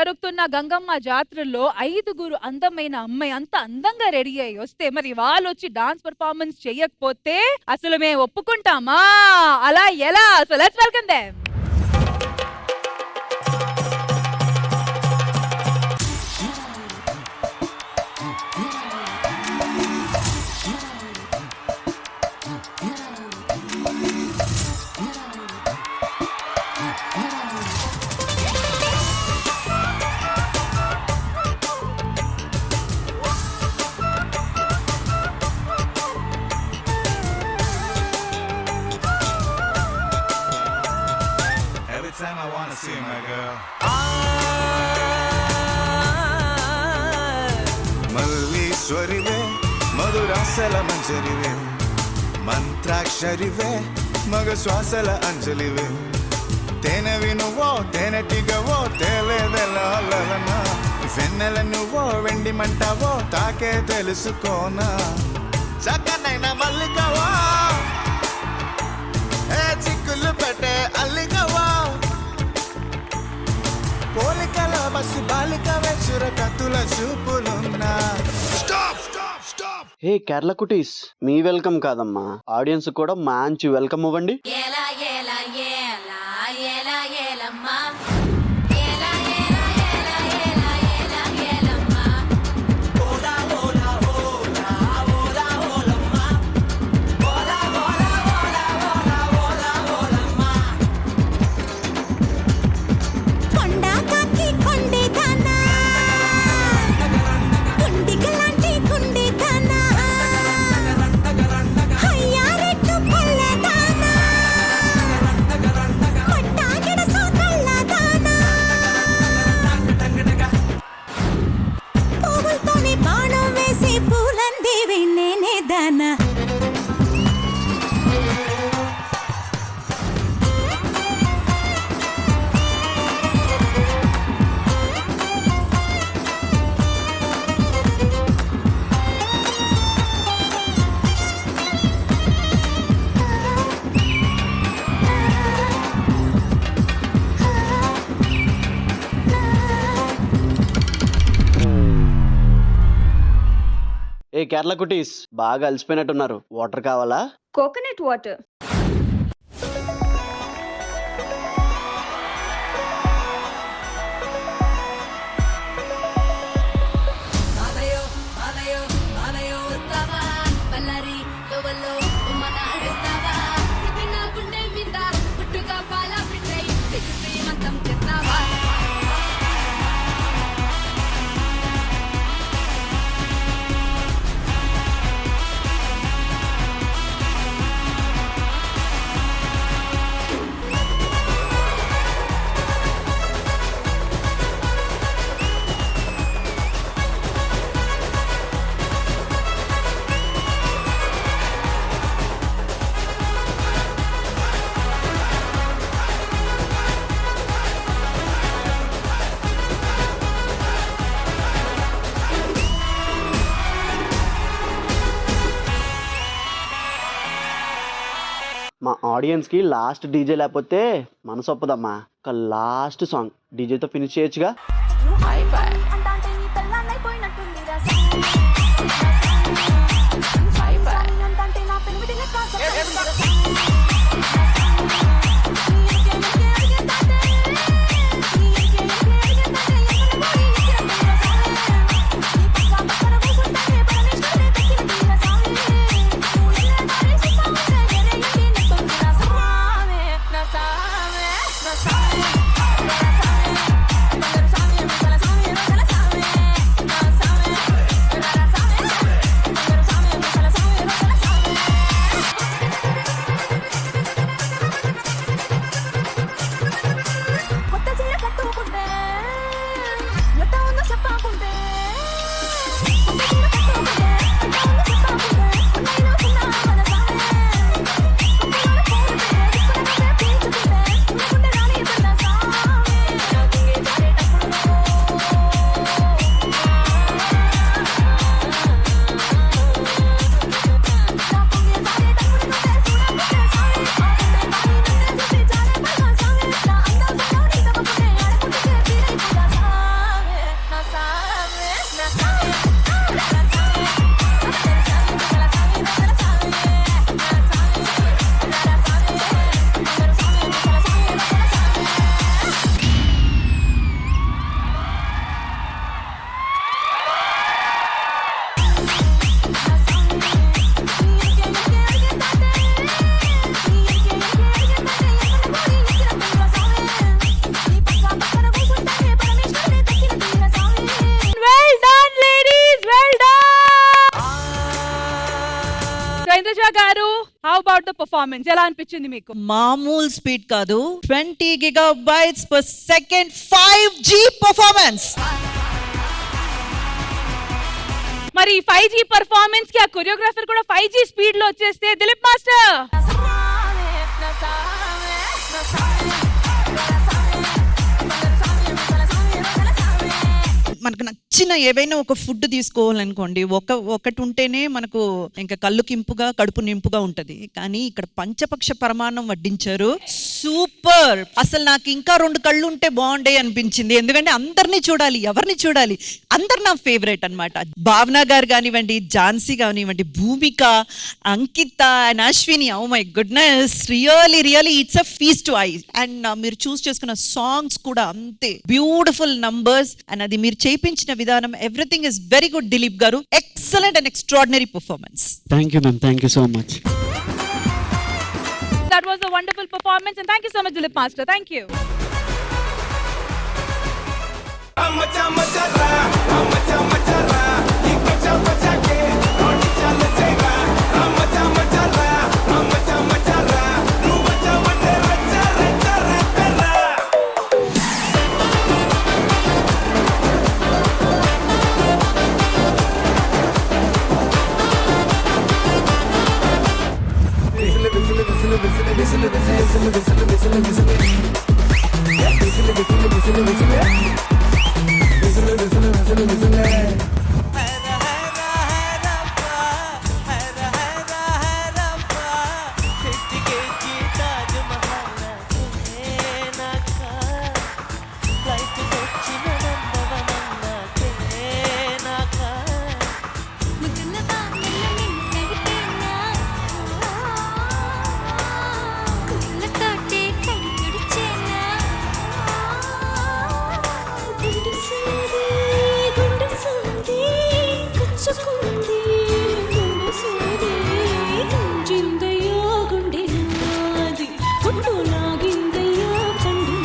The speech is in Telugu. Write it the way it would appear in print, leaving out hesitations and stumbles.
జరుగుతున్న గంగమ్మ జాతరలో 5గురు అందమైన అమ్మాయి అంత అందంగా రెడీ అయ్యి వస్తే మరి వాళ్ళు వచ్చి డాన్స్ పర్ఫార్మెన్స్ చేయకపోతే అసలు మేము ఒప్పుకుంటామా? అలా ఎలా? So let's welcome them. Time I wanna see my girl. మల్లీశ్వరివే మధురాసల మంజరివే మంత్రాక్షరివే మగ శ్వాసల అంజలివే తేనెవి నువ్వో తేనెటిగవో తేలేదెలనా వెన్నెల నువ్వో వెండి మంటావో తాకే తెలుసుకోనా చక్కనైన మల్లికవో ఏ చిక్కులు పెట్టే అల్లికవో పోలికల బస్సు బాలిక వెచ్చుర కత్తుల చూపులున్నా. హే కేరళ కుటీస్, మీ వెల్కమ్ కాదమ్మా, ఆడియన్స్ కూడా మంచి వెల్కమ్ ఇవ్వండి. ఏ కేరళ కుటీస్, బాగా అలసిపోయినట్టున్నారు, వాటర్ కావాలా? Coconut water. మా ఆడియన్స్ కి లాస్ట్ డీజే లేకపోతే మనసు ఒప్పదమ్మా. ఒక లాస్ట్ సాంగ్ డీజేతో ఫినిష్ చేయొచ్చుగా. అబౌట్ ద పర్ఫార్మెన్స్, ఎలా అనిపించింది మీకు? మామూలు స్పీడ్ కాదు, 20 gigabytes per second 5G performance. మరి 5G పర్ఫార్మెన్స్ కి ఆ కొరియోగ్రాఫర్ కూడా 5G స్పీడ్ లో వచ్చేస్తే దిలీప్ మాస్టర్ మనకు నచ్చిన ఏవైనా ఒక ఫుడ్ తీసుకోవాలనుకోండి, ఒకటి ఉంటేనే మనకు ఇంకా కళ్ళు కింపుగా కడుపు నింపుగా ఉంటది. కానీ ఇక్కడ పంచపక్ష పరమాన్నం వడ్డించారు, సూపర్. అసలు నాకు ఇంకా 2 కళ్ళు ఉంటే బాగుండే అనిపించింది. ఎందుకంటే అందరినీ చూడాలి, ఎవరిని చూడాలి, అందరు నా ఫేవరెట్ అన్నమాట. భావన గారు కానివ్వండి, ఝాన్సీ కానివ్వండి, Bhumika, Ankita and Ashwini, oh my goodness, really it's a feast to eye. And మీరు చూస్ చేసుకున్న సాంగ్స్ కూడా అంతే బ్యూటిఫుల్ నంబర్స్. అండ్ అది మీరు చేయించిన విధానం, everything is very good. Dilip గారు, excellent and extraordinary performance. Thank you ma'am, thank you so much. That was a wonderful performance and thank you so much Dilip Master. Thank you. గుండు లాగిందయ్యా పండు